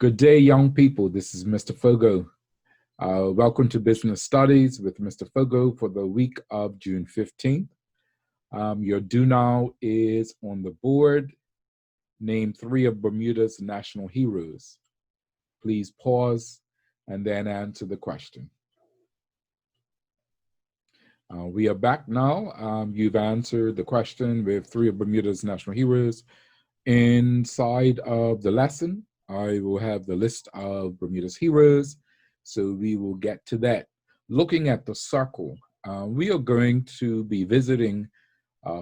Good day, young people. This is Mr. Foggo. Welcome to Business Studies with Mr. Foggo for the week of June 15th. Your do now is on the board. Name 3 of Bermuda's national heroes. Please pause and then answer the question. We are back now. You've answered the question with 3 of Bermuda's national heroes. Inside of the lesson, I will have the list of Bermuda's heroes, so we will get to that. Looking at the circle, we are going to be visiting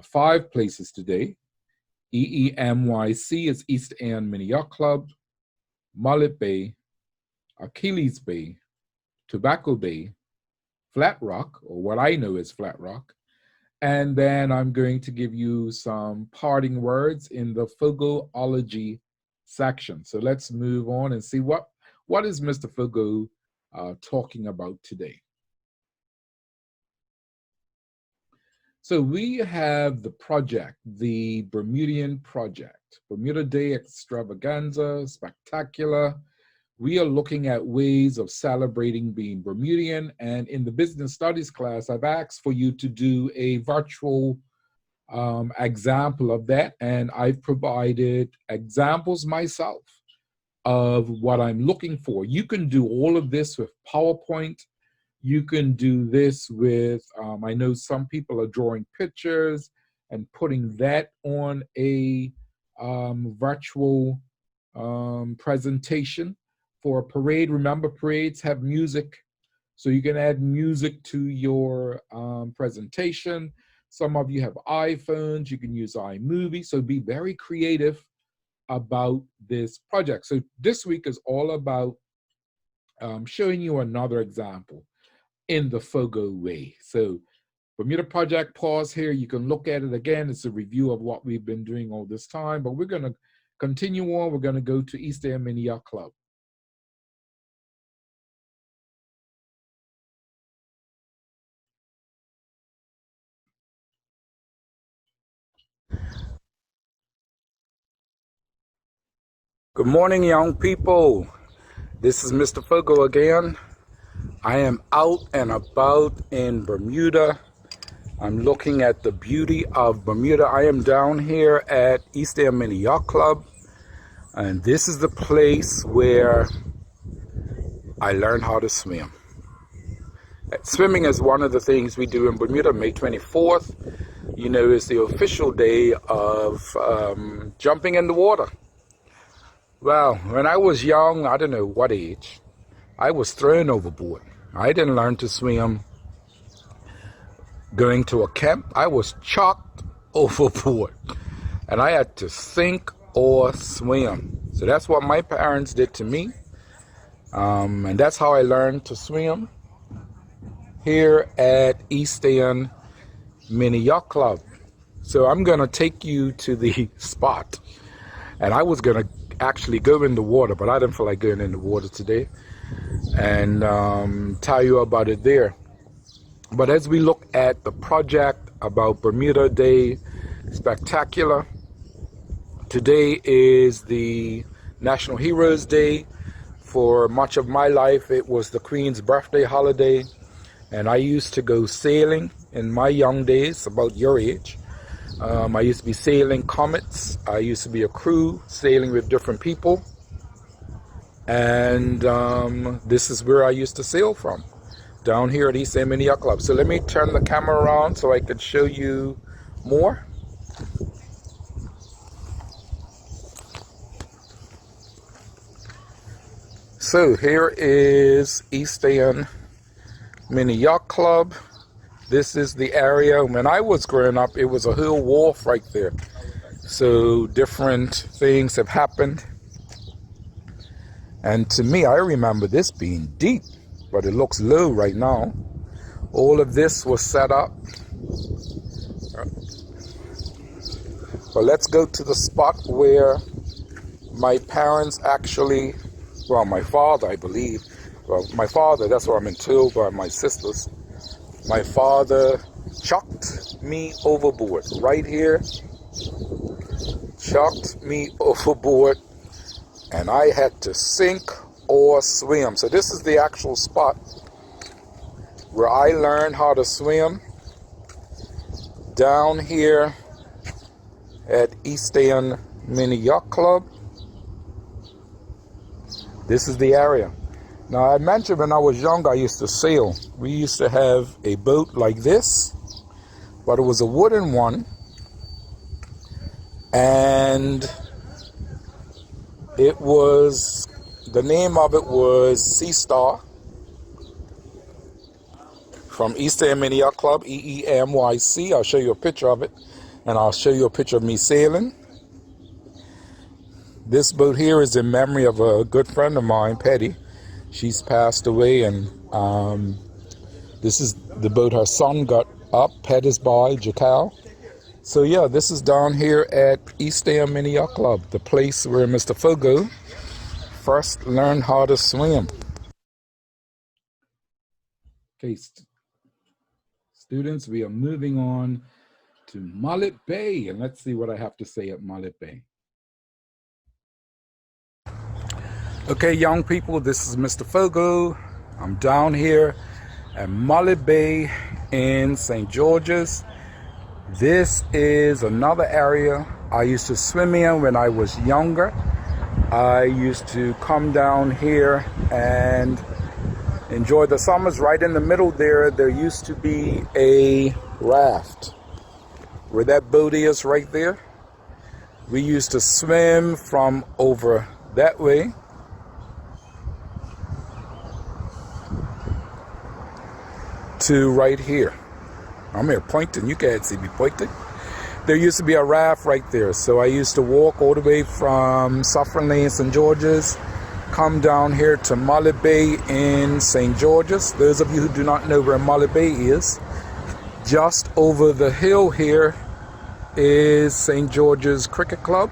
5 places today. EEMYC is East End Mini Yacht Club, Mullet Bay, Achilles Bay, Tobacco Bay, Flat Rock, or what I know is Flat Rock, and then I'm going to give you some parting words in the Foggoology section. So let's move on and see what is Mr. Foggo talking about today. So we have the project, the Bermudian project, Bermuda Day Extravaganza, Spectacular. We are looking at ways of celebrating being Bermudian, and in the business studies class, I've asked for you to do a virtual example of that, and I've provided examples myself of what I'm looking for. You can do all of this with PowerPoint. You can do this with, I know some people are drawing pictures and putting that on a virtual presentation. For a parade, remember parades have music, so you can add music to your presentation. Some of you have iPhones, you can use iMovie, so be very creative about this project. So this week is all about showing you another example in the Foggo way. So Bermuda Project, pause here, you can look at it again. It's a review of what we've been doing all this time, but we're gonna continue on. We're gonna go to East End Mini Yacht Club. Good morning, young people. This is Mr. Foggo again. I am out and about in Bermuda. I'm looking at the beauty of Bermuda. I am down here at East End Mini Yacht Club, and this is the place where I learned how to swim. Swimming is one of the things we do in Bermuda. May 24th, you know, is the official day of jumping in the water. Well, when I was young, I don't know what age, I was thrown overboard. I didn't learn to swim going to a camp. I was chucked overboard, and I had to sink or swim. So that's what my parents did to me, and that's how I learned to swim here at East End Mini Yacht Club. So I'm going to take you to the spot, and I was going to actually go in the water, but I didn't feel like going in the water today, and tell you about it there. But as we look at the project about Bermuda Day Spectacular, today is the National Heroes Day. For much of my life, it was the Queen's birthday holiday, and I used to go sailing in my young days, about your age. I used to be sailing comets. I used to be a crew sailing with different people, and this is where I used to sail from, down here at East End Mini Yacht Club. So let me turn the camera around so I can show you more. So here is East End Mini Yacht Club. This is the area. When I was growing up, it was a whole wharf right there. So different things have happened. And to me, I remember this being deep, but it looks low right now. All of this was set up. But let's go to the spot where my parents actually, well, my father, I believe. Well, my father, that's what I'm told by my sisters. My father chucked me overboard right here. Chucked me overboard and I had to sink or swim. So this is the actual spot where I learned how to swim, down here at East End Mini Yacht Club. This is the area. Now, I mentioned when I was young I used to sail. We used to have a boat like this, but it was a wooden one, and it was, the name of it was Sea Star, from East End Mini Yacht Club, EEMYC. I'll show you a picture of it, and I'll show you a picture of me sailing. This boat here is in memory of a good friend of mine, Patty. She's passed away, and this is the boat her son got up, Patty's by Jacal. So yeah, this is down here at East End Mini Yacht Club, the place where Mr. Foggo first learned how to swim. Okay, students, we are moving on to Mullet Bay, and let's see what I have to say at Mullet Bay. Okay, young people, this is Mr. Foggo. I'm down here at Mullet Bay in St. George's. This is another area I used to swim in when I was younger. I used to come down here and enjoy the summers. Right in the middle there used to be a raft. Where that boat is right there, we used to swim from over that way to right here. I'm here pointing, you can't see me pointing. There used to be a raft right there, so I used to walk all the way from Suffern Lane, St. George's, come down here to Mullet Bay in St. George's. Those of you who do not know where Mullet Bay is, just over the hill here is St. George's Cricket Club.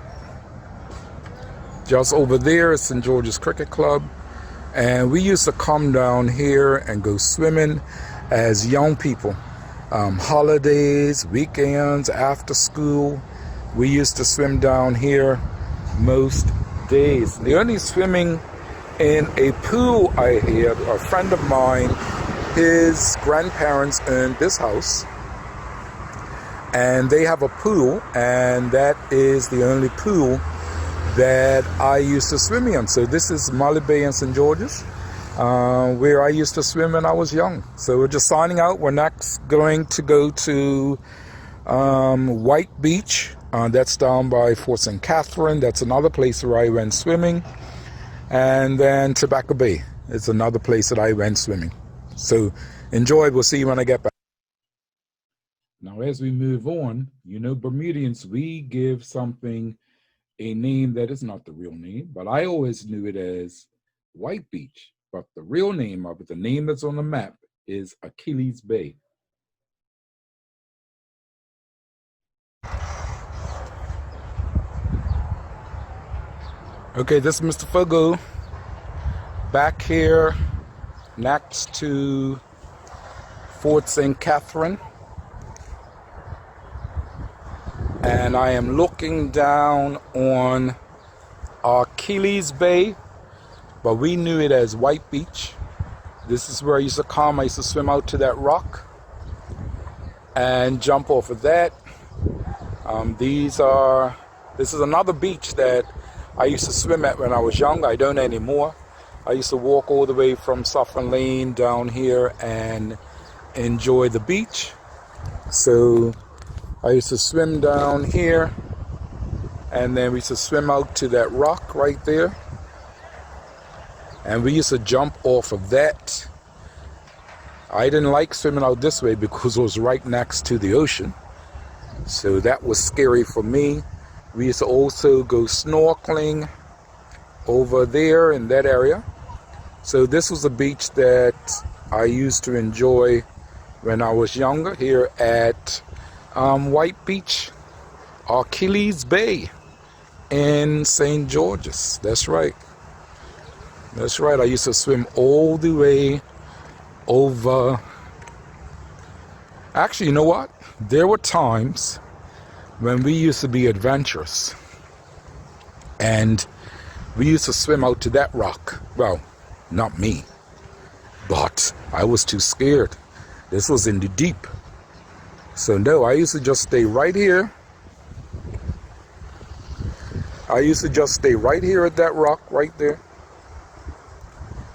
Just over there is St. George's Cricket Club, and we used to come down here and go swimming as young people. Holidays, weekends, after school, we used to swim down here most days. The only swimming in a pool I had, a friend of mine, his grandparents owned this house, and they have a pool, and that is the only pool that I used to swim in. So this is Mullet Bay in St. George's, where I used to swim when I was young. So we're just signing out. We're next going to go to White Beach. That's down by Fort St. Catherine. That's another place where I went swimming. And then Tobacco Bay is another place that I went swimming. So enjoy. We'll see you when I get back. Now, as we move on, you know, Bermudians, we give something a name that is not the real name, but I always knew it as White Beach. But the real name of it, the name that's on the map, is Achilles Bay. Okay, this is Mr. Foggo back here next to Fort St. Catherine. And I am looking down on Achilles Bay, but we knew it as White Beach. This is where I used to come. I used to swim out to that rock and jump off of that. This is another beach that I used to swim at when I was young. I don't anymore. I used to walk all the way from Suffern Lane down here and enjoy the beach. So I used to swim down here, and then we used to swim out to that rock right there. And we used to jump off of that. I didn't like swimming out this way because it was right next to the ocean. So that was scary for me. We used to also go snorkeling over there in that area. So this was a beach that I used to enjoy when I was younger here at White Beach, Achilles Bay in St. George's. That's right. That's right. I used to swim all the way over. Actually, you know what? There were times when we used to be adventurous, and we used to swim out to that rock. Well, not me, but I was too scared. This was in the deep. So no, I used to just stay right here. I used to just stay right here at that rock right there.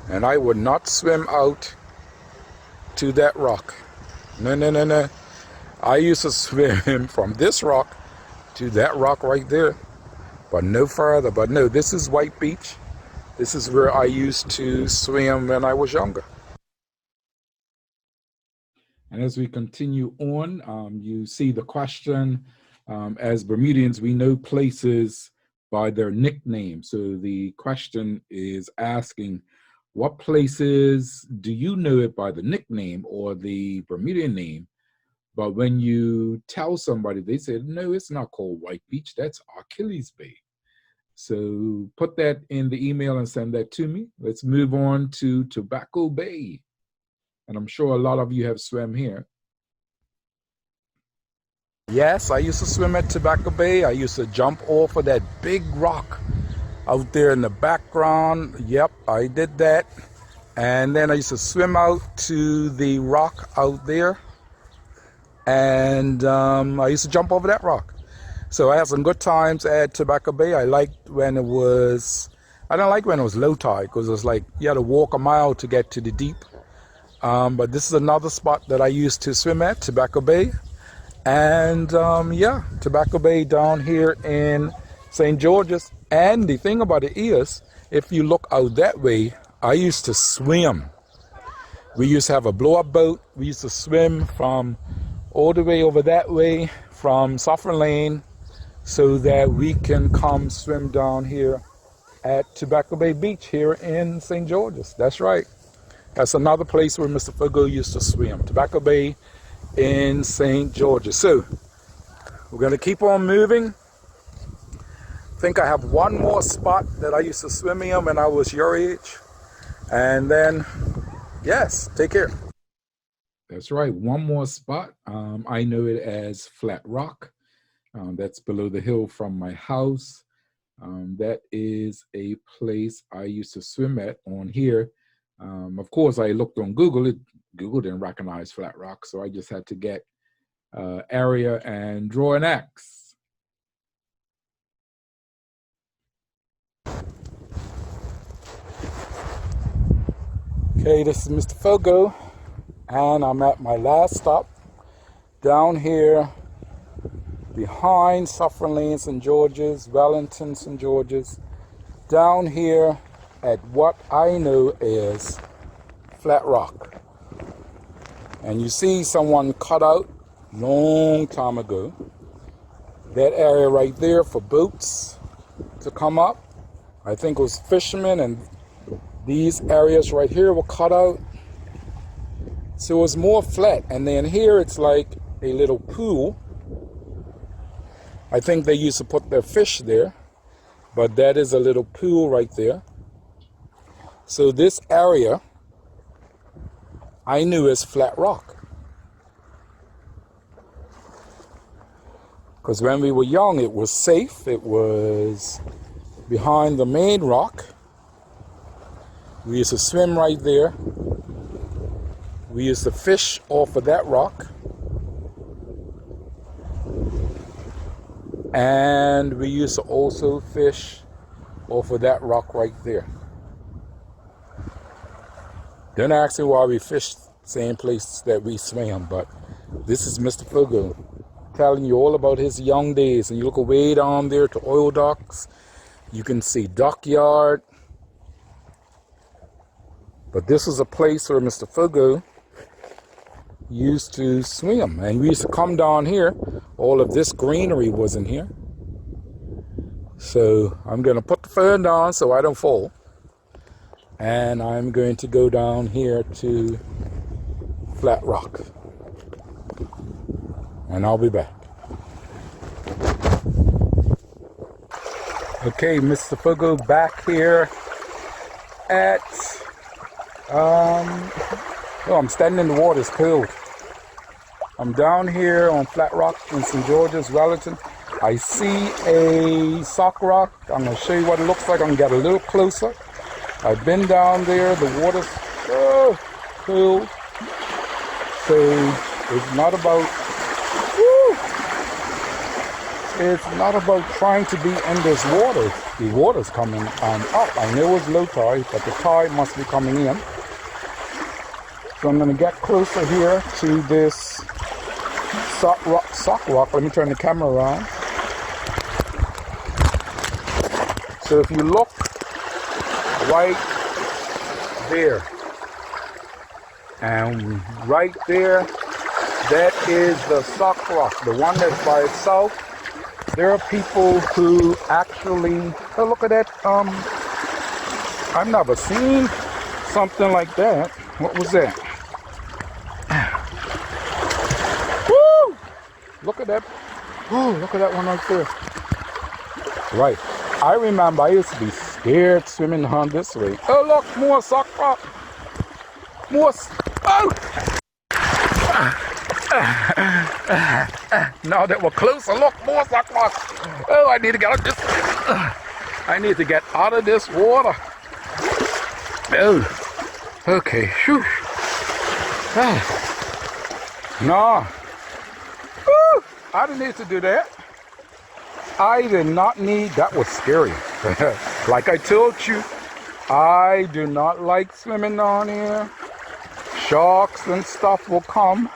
And I would not swim out to that rock. No, no, no, no. I used to swim from this rock to that rock right there, but no further. But no, this is White Beach. This is where I used to swim when I was younger. And as we continue on, you see the question, as Bermudians, we know places by their nickname. So the question is asking, what places do you know it by the nickname or the Bermudian name? But when you tell somebody, they say, no, it's not called White Beach, that's Achilles Bay. So put that in the email and send that to me. Let's move on to Tobacco Bay. And I'm sure a lot of you have swam here. Yes, I used to swim at Tobacco Bay. I used to jump off of that big rock out there in the background. Yep, I did that. And then I used to swim out to the rock out there. And I used to jump over that rock. So I had some good times at Tobacco Bay. I liked when it was, I don't like when it was low tide, because it was like you had to walk a mile to get to the deep. But this is another spot that I used to swim at, Tobacco Bay. And yeah, Tobacco Bay down here in St. George's. And the thing about it is, if you look out that way, I used to swim. We used to have a blow-up boat. We used to swim from all the way over that way from Suffern Lane so that we can come swim down here at Tobacco Bay Beach here in St. George's. That's right. That's another place where Mr. Foggo used to swim. Tobacco Bay in St. George's. So we're going to keep on moving. I think I have one more spot that I used to swim in when I was your age. And then, yes, take care. That's right, one more spot. I know it as Flat Rock. That's below the hill from my house. That is a place I used to swim at on here. Of course, I looked on Google. Google didn't recognize Flat Rock, so I just had to get area and draw an X. Okay, this is Mr. Foggo. And I'm at my last stop down here behind Suffern Lane, St. George's, Wellington, St. George's, down here at what I know is Flat Rock. And you see someone cut out long time ago that area right there for boats to come up. I think it was fishermen, and these areas right here were cut out. So it was more flat, and then here it's like a little pool. I think they used to put their fish there, but that is a little pool right there. So this area I knew as Flat Rock, because when we were young it was safe. It was behind the main rock. We used to swim right there. We used to fish off of that rock. And we used to also fish off of that rock right there. Don't ask me why we fished same place that we swam, but this is Mr. Foggo telling you all about his young days. And you look way down there to oil docks. You can see dockyard. But this was a place where Mr. Foggo used to swim, and we used to come down here. All of this greenery was in here. So I'm going to put the phone down so I don't fall, and I'm going to go down here to Flat Rock, and I'll be back. Okay, Mr. Foggo back here at oh, I'm standing in the water, it's cold. I'm down here on Flat Rock in St. George's, Wellington. I see a sock rock. I'm going to show you what it looks like. I'm going to get a little closer. I've been down there. The water's so cool. So it's not about, it's not about trying to be in this water. The water's coming up. I know it's low tide, but the tide must be coming in. So I'm going to get closer here to this sock rock. Let me turn the camera around. So if you look right there, and right there, that is the sock rock, the one that's by itself. There are people who actually, oh, look at that. I've never seen something like that. What was that? Woo! Look at that. Oh, look at that one right there. Right. I remember I used to be scared swimming on this way. Oh, look, more sock rock. More. Oh! Now that we're closer, look, more sock rock. Oh, I need to get out of this. I need to get out of this water. Oh, okay. Whew. No. Woo. I didn't need to do that. I did not need, that was scary. Like I told you, I do not like swimming down here. Sharks and stuff will come.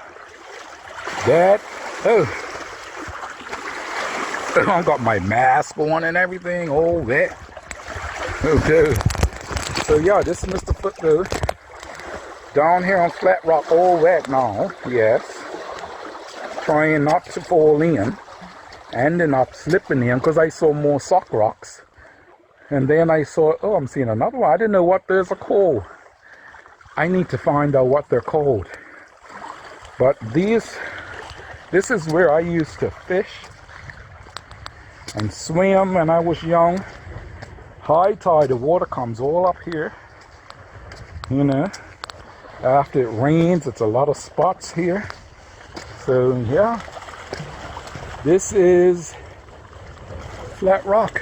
That, oh. I've got my mask on and everything, all that. Okay. So yeah, this is Mr. Foggo. Down here on Flat Rock, all that now, yes. Trying not to fall in. And then up slipping in because I saw more sock rocks. And then I saw, oh, I'm seeing another one. I didn't know what there's a called. I need to find out what they're called. But this is where I used to fish and swim when I was young. High tide, the water comes all up here. You know, after it rains, it's a lot of spots here. So yeah. This is Flat Rock.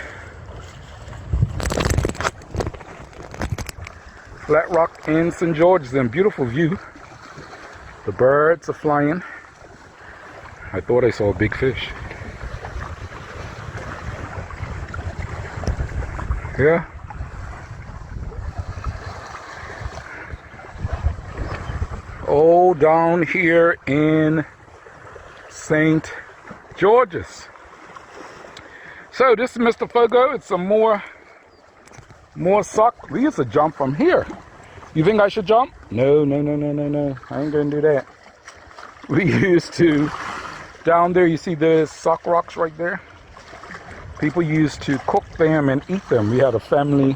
Flat Rock in St. George's, and beautiful view. The birds are flying. I thought I saw a big fish. Yeah. Oh, down here in St. George's. So this is Mr. Foggo. It's some more sock. We used to jump from here. You think I should jump? No. I ain't gonna do that. We used to, down there you see the sock rocks right there. People used to cook them and eat them. We had a family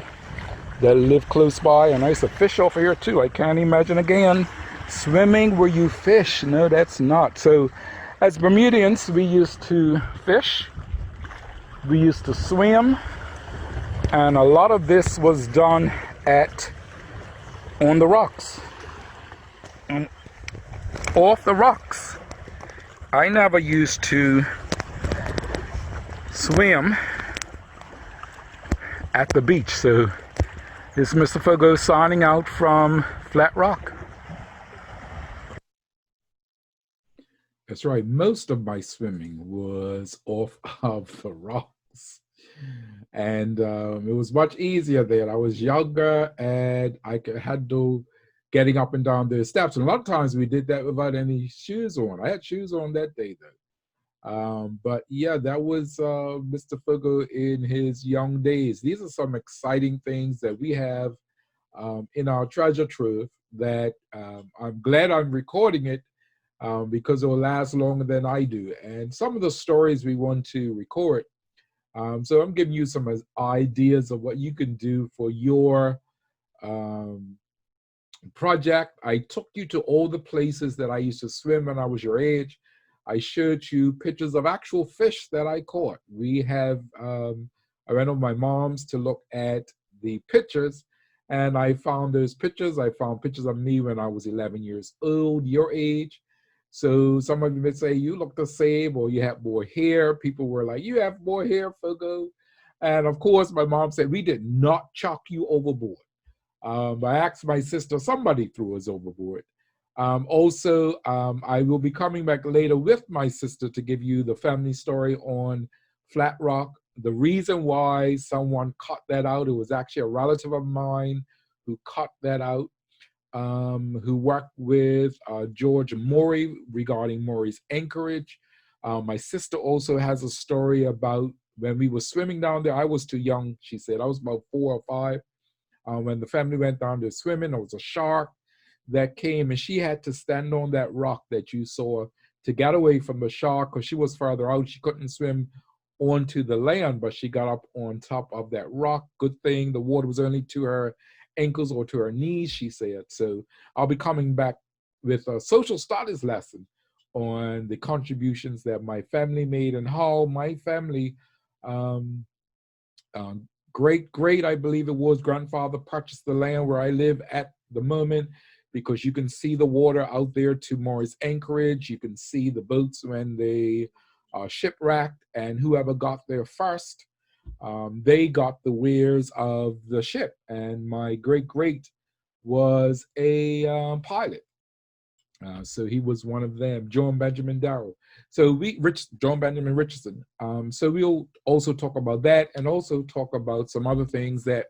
that lived close by, and I used to fish off here too. I can't imagine again swimming where you fish. No, that's not. So as Bermudians, we used to fish, we used to swim, and a lot of this was done on the rocks, and off the rocks. I never used to swim at the beach. So this is Mr. Foggo signing out from Flat Rock. That's right. Most of my swimming was off of the rocks. And it was much easier then. I was younger and I could handle getting up and down the steps. And a lot of times we did that without any shoes on. I had shoes on that day though. But yeah, that was Mr. Foggo in his young days. These are some exciting things that we have in our treasure trove that I'm glad I'm recording it. Because it will last longer than I do. And some of the stories we want to record. So I'm giving you some ideas of what you can do for your project. I took you to all the places that I used to swim when I was your age. I showed you pictures of actual fish that I caught. We have, I went on my mom's to look at the pictures, and I found those pictures. I found pictures of me when I was 11 years old, your age. So some of you would say, you look the same, or you have more hair. People were like, you have more hair, Foggo. And of course, my mom said, we did not chuck you overboard. I asked my sister, somebody threw us overboard. I will be coming back later with my sister to give you the family story on Flat Rock. The reason why someone cut that out, it was actually a relative of mine who cut that out, who worked with George Morey regarding Morey's anchorage. My sister also has a story about when we were swimming down there. I was too young, she said. I was about 4 or 5. When the family went down there swimming, there was a shark that came, and she had to stand on that rock that you saw to get away from the shark, because she was further out. She couldn't swim onto the land, but she got up on top of that rock. Good thing the water was only to her ankles or to her knees, she said. So I'll be coming back with a social studies lesson on the contributions that my family made and how my family, great, I believe it was, grandfather purchased the land where I live at the moment, because you can see the water out there to Morris Anchorage. You can see the boats when they are shipwrecked, and whoever got there first, they got the wares of the ship. And my great was a pilot. So he was one of them, John Benjamin Darrell. So John Benjamin Richardson. So we'll also talk about that, and also talk about some other things that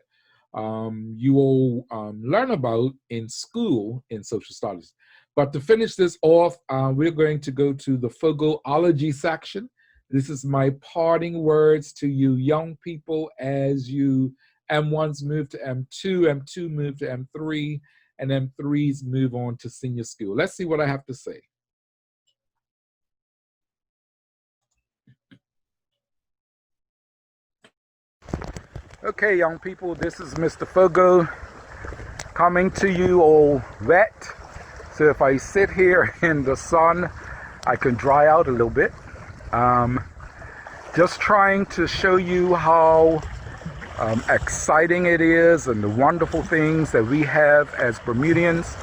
you will learn about in school in social studies. But to finish this off, we're going to go to the Fogleology section. This is my parting words to you young people as you M1s move to M2, M2 move to M3, and M3s move on to senior school. Let's see what I have to say. Okay, young people, this is Mr. Foggo coming to you all wet. So if I sit here in the sun, I can dry out a little bit. Just trying to show you how exciting it is and the wonderful things that we have as Bermudians.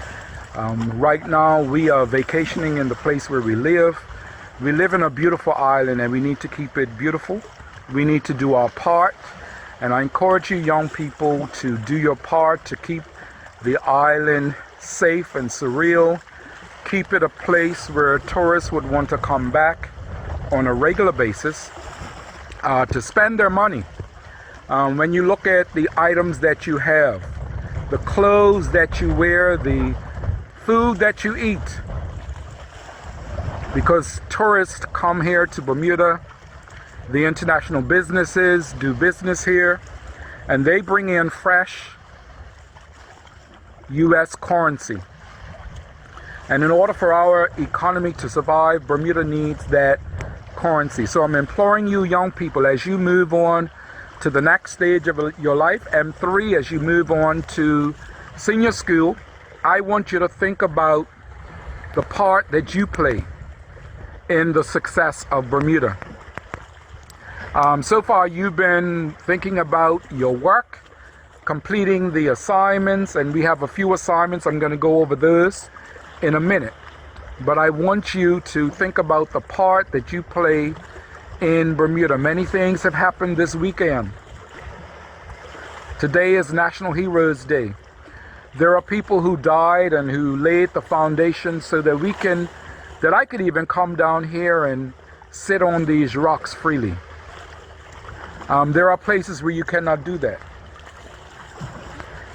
Right now we are vacationing in the place where we live. We live in a beautiful island, and we need to keep it beautiful. We need to do our part, and I encourage you young people to do your part to keep the island safe and surreal. Keep it a place where tourists would want to come back on a regular basis to spend their money. When you look at the items that you have, the clothes that you wear, the food that you eat, because tourists come here to Bermuda, the international businesses do business here, and they bring in fresh U.S. currency. And in order for our economy to survive, Bermuda needs that currency. So I'm imploring you young people, as you move on to the next stage of your life, M3, as you move on to senior school, I want you to think about the part that you play in the success of Bermuda. So far you've been thinking about your work, completing the assignments, and we have a few assignments. I'm going to go over those in a minute. But I want you to think about the part that you play in Bermuda. Many things have happened this weekend. Today is National Heroes Day. There are people who died and who laid the foundation so that I could even come down here and sit on these rocks freely. There are places where you cannot do that.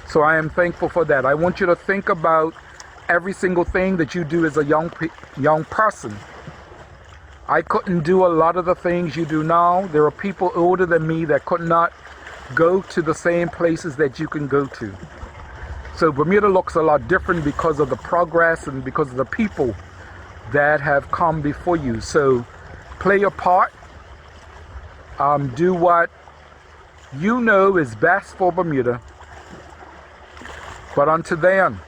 So I am thankful for that. I want you to think about every single thing that you do as a young person. I couldn't do a lot of the things you do now. There are people older than me that could not go to the same places that you can go to. So Bermuda looks a lot different because of the progress and because of the people that have come before you. So play your part. Do what you know is best for Bermuda. But until then,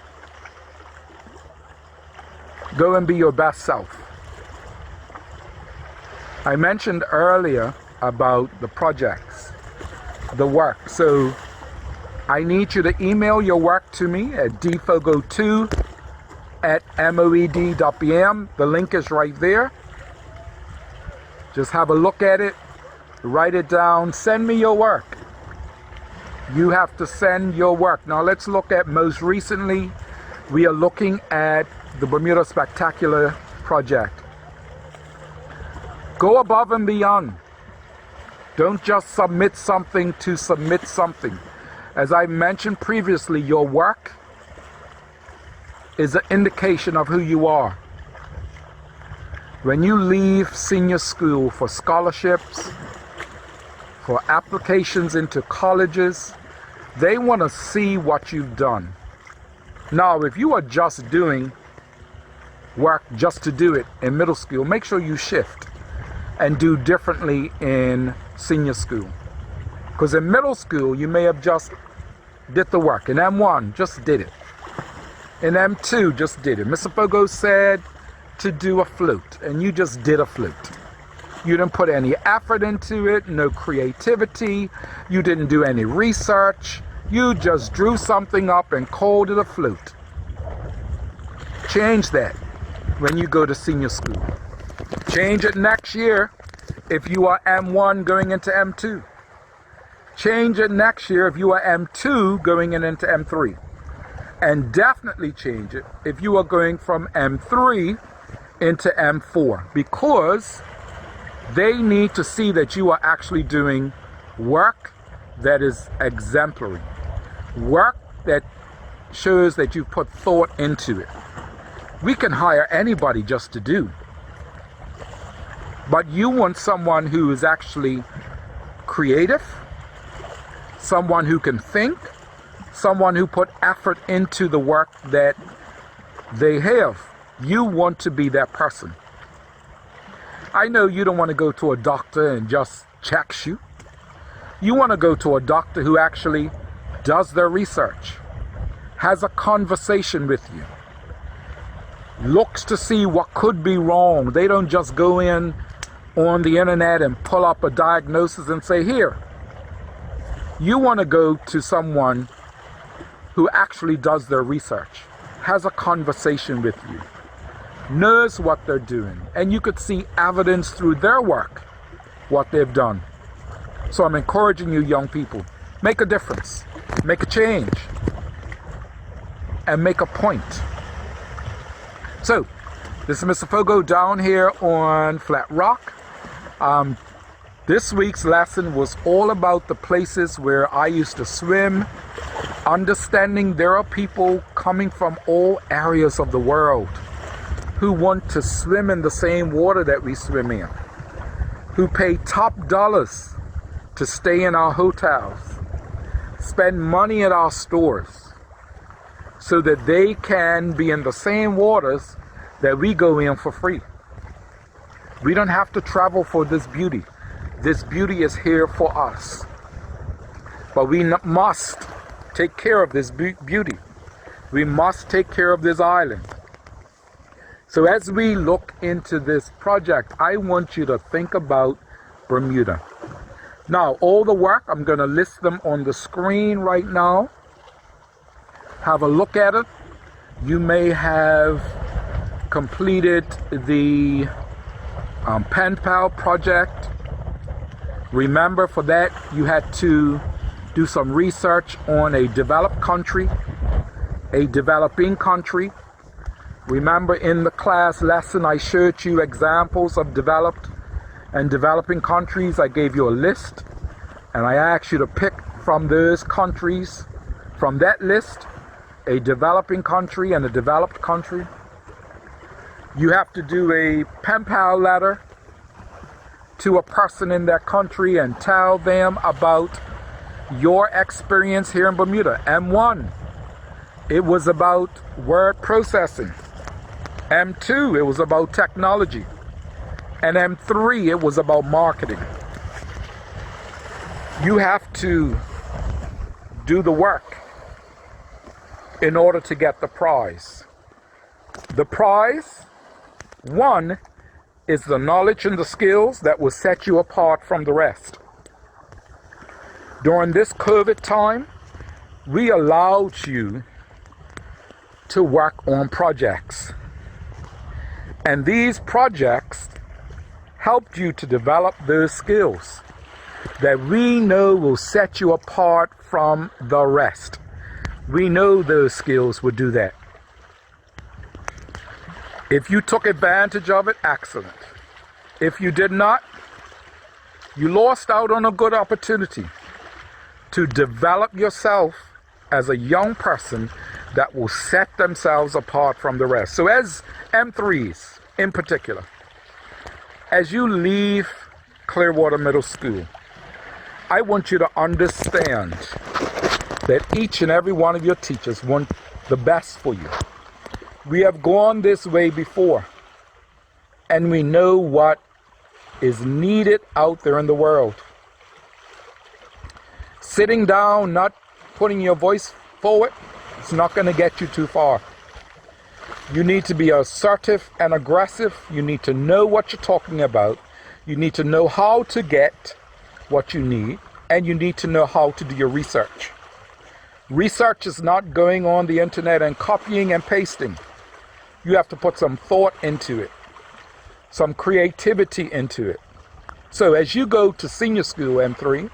go and be your best self. I mentioned earlier about the projects, the work. So I need you to email your work to me at dfogo2 at moed.bm. The link is right there. Just have a look at it, write it down, send me your work. You have to send your work. Now let's look at most recently, we are looking at the Bermuda Spectacular project. Go above and beyond. Don't just submit something to submit something. As I mentioned previously, your work is an indication of who you are. When you leave senior school for scholarships, for applications into colleges, they want to see what you've done. Now, if you are just doing work just to do it in middle school, make sure you shift and do differently in senior school. Because in middle school, you may have just did the work. In M1, just did it. In M2, just did it. Mr. Foggo said to do a flute, and you just did a flute. You didn't put any effort into it, no creativity. You didn't do any research. You just drew something up and called it a flute. Change that when you go to senior school. Change it next year if you are M1 going into M2. Change it next year if you are M2 going into M3. And definitely change it if you are going from M3 into M4, because they need to see that you are actually doing work that is exemplary. Work that shows that you put thought into it. We can hire anybody just to do. But you want someone who is actually creative, someone who can think, someone who put effort into the work that they have. You want to be that person. I know you don't want to go to a doctor and just checks you. You want to go to a doctor who actually does their research, has a conversation with you, looks to see what could be wrong. They don't just go in on the internet and pull up a diagnosis and say, here. You want to go to someone who actually does their research, has a conversation with you, knows what they're doing, and you could see evidence through their work, what they've done. So I'm encouraging you young people, make a difference, make a change, and make a point. So, this is Mr. Foggo down here on Flat Rock. This week's lesson was all about the places where I used to swim, understanding there are people coming from all areas of the world who want to swim in the same water that we swim in, who pay top dollars to stay in our hotels, spend money at our stores, so that they can be in the same waters that we go in for free. We don't have to travel for this beauty. This beauty is here for us. But we must take care of this beauty. We must take care of this island. So as we look into this project, I want you to think about Bermuda. Now, all the work, I'm going to list them on the screen right now. Have a look at it. You may have completed the Pen Pal project. Remember, for that, you had to do some research on a developed country, a developing country. Remember, in the class lesson, I showed you examples of developed and developing countries. I gave you a list, and I asked you to pick from those countries, from that list, a developing country and a developed country. You have to do a pen pal letter to a person in that country and tell them about your experience here in Bermuda. M1, it was about word processing. M2, it was about technology. And M3, it was about marketing. You have to do the work in order to get the prize. The prize, one, is the knowledge and the skills that will set you apart from the rest. During this COVID time, we allowed you to work on projects. And these projects helped you to develop those skills that we know will set you apart from the rest. We know those skills would do that. If you took advantage of it, excellent. If you did not, you lost out on a good opportunity to develop yourself as a young person that will set themselves apart from the rest. So as M3s in particular, as you leave Clearwater Middle School, I want you to understand that each and every one of your teachers want the best for you. We have gone this way before, and we know what is needed out there in the world. Sitting down, not putting your voice forward, it's not going to get you too far. You need to be assertive and aggressive. You need to know what you're talking about. You need to know how to get what you need, and you need to know how to do your research. Research is not going on the internet and copying and pasting. You have to put some thought into it, some creativity into it. So as you go to senior school M3,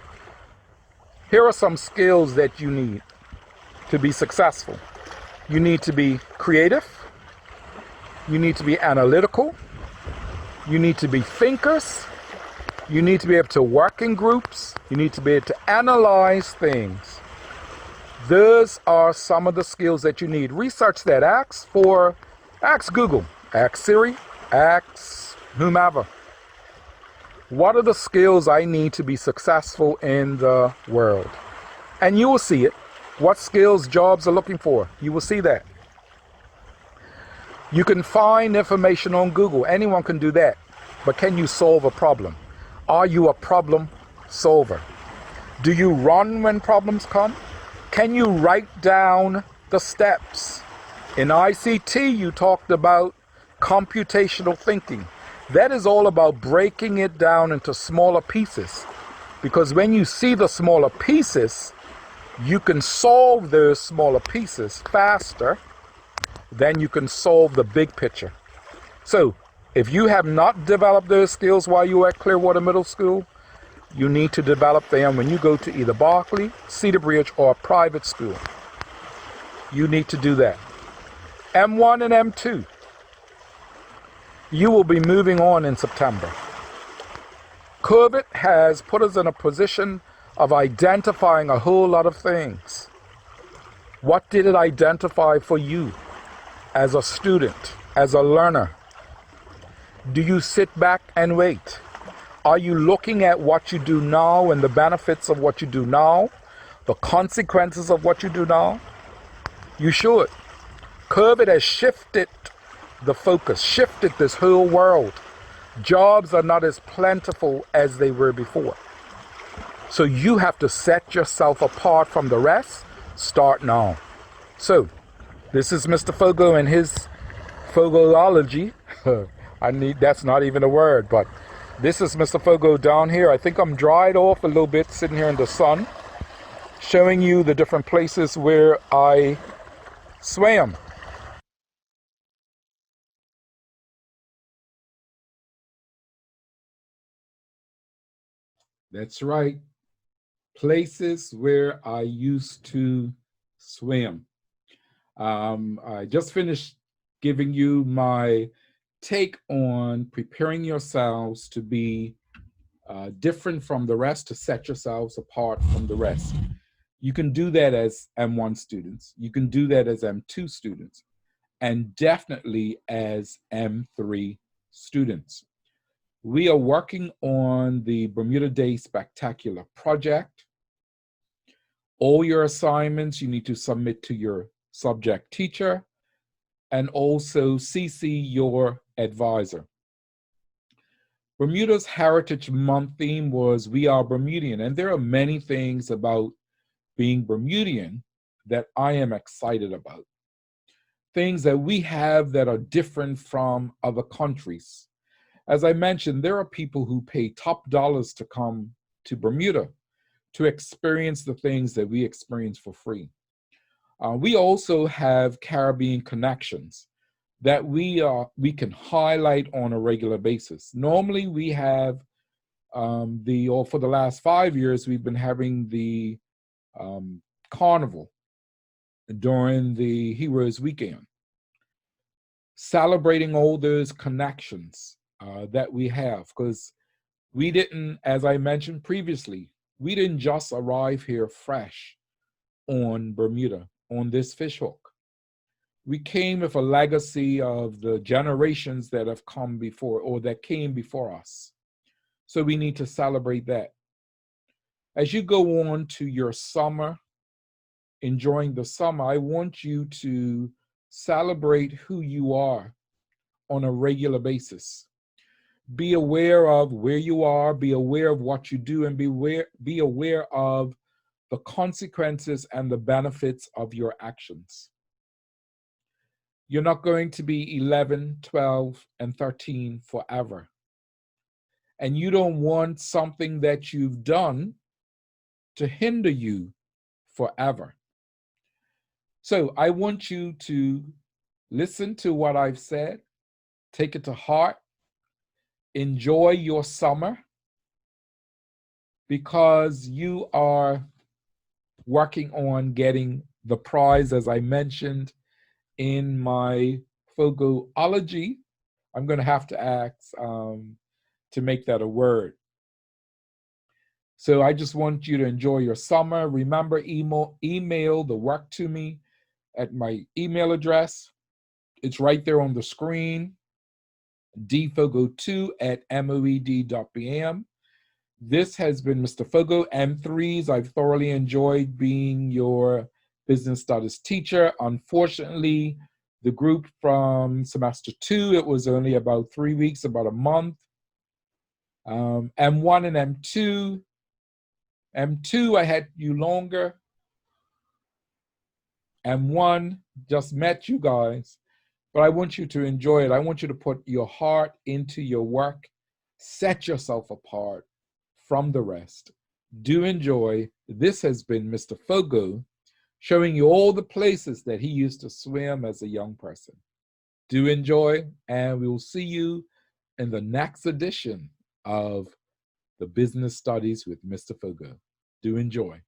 here are some skills that you need to be successful. You need to be creative. You need to be analytical. You need to be thinkers. You need to be able to work in groups. You need to be able to analyze things. Those are some of the skills that you need. Research that. Ask Google, ask Siri, ask whomever. What are the skills I need to be successful in the world? And you will see it. What skills jobs are looking for. You will see that. You can find information on Google. Anyone can do that. But can you solve a problem? Are you a problem solver? Do you run when problems come? Can you write down the steps? In ICT, you talked about computational thinking. That is all about breaking it down into smaller pieces. Because when you see the smaller pieces, you can solve those smaller pieces faster than you can solve the big picture. So, if you have not developed those skills while you were at Clearwater Middle School, you need to develop them when you go to either Berkeley, Cedar Bridge, or a private school. You need to do that. M1 and M2. You will be moving on in September. COVID has put us in a position of identifying a whole lot of things. What did it identify for you as a student, as a learner? Do you sit back and wait? Are you looking at what you do now and the benefits of what you do now, the consequences of what you do now? You should. COVID has shifted the focus, shifted this whole world. Jobs are not as plentiful as they were before. So you have to set yourself apart from the rest. Start now. So, this is Mr. Foggo and his Fogology. That's not even a word, but this is Mr. Foggo down here. I think I'm dried off a little bit sitting here in the sun, showing you the different places where I swam. That's right. Places where I used to swim. I just finished giving you my take on preparing yourselves to be different from the rest, to set yourselves apart from the rest. You can do that as M1 students. You can do that as M2 students, and definitely as M3 students. We are working on the Bermuda Day Spectacular project. All your assignments you need to submit to your subject teacher and also CC your advisor. Bermuda's Heritage Month theme was We Are Bermudian, and there are many things about being Bermudian that I am excited about. Things that we have that are different from other countries. As I mentioned, there are people who pay top dollars to come to Bermuda to experience the things that we experience for free. We also have Caribbean connections that we can highlight on a regular basis. Normally, we have or for the last 5 years, we've been having the carnival during the Heroes Weekend, celebrating all those connections that we have, because we didn't, as I mentioned previously, we didn't just arrive here fresh on Bermuda, on this fishhook. We came with a legacy of the generations that have come before or that came before us. So we need to celebrate that. As you go on to your summer, enjoying the summer, I want you to celebrate who you are on a regular basis. Be aware of where you are, be aware of what you do, and be aware of the consequences and the benefits of your actions. You're not going to be 11, 12, and 13 forever. And you don't want something that you've done to hinder you forever. So I want you to listen to what I've said, take it to heart, enjoy your summer, because you are working on getting the prize, as I mentioned in my Foggoology. I'm going to have to ask to make that a word. So I just want you to enjoy your summer. Remember, email the work to me at my email address. It's right there on the screen, dfogo2@moed.bm. This has been Mr. Foggo, M3s. I've thoroughly enjoyed being your business studies teacher. Unfortunately, the group from semester 2, it was only about 3 weeks, about a month. M1 and M2. M2, I had you longer. M1, just met you guys. But I want you to enjoy it. I want you to put your heart into your work. Set yourself apart from the rest. Do enjoy. This has been Mr. Foggo, showing you all the places that he used to swim as a young person. Do enjoy, and we will see you in the next edition of the Business Studies with Mr. Foggo. Do enjoy.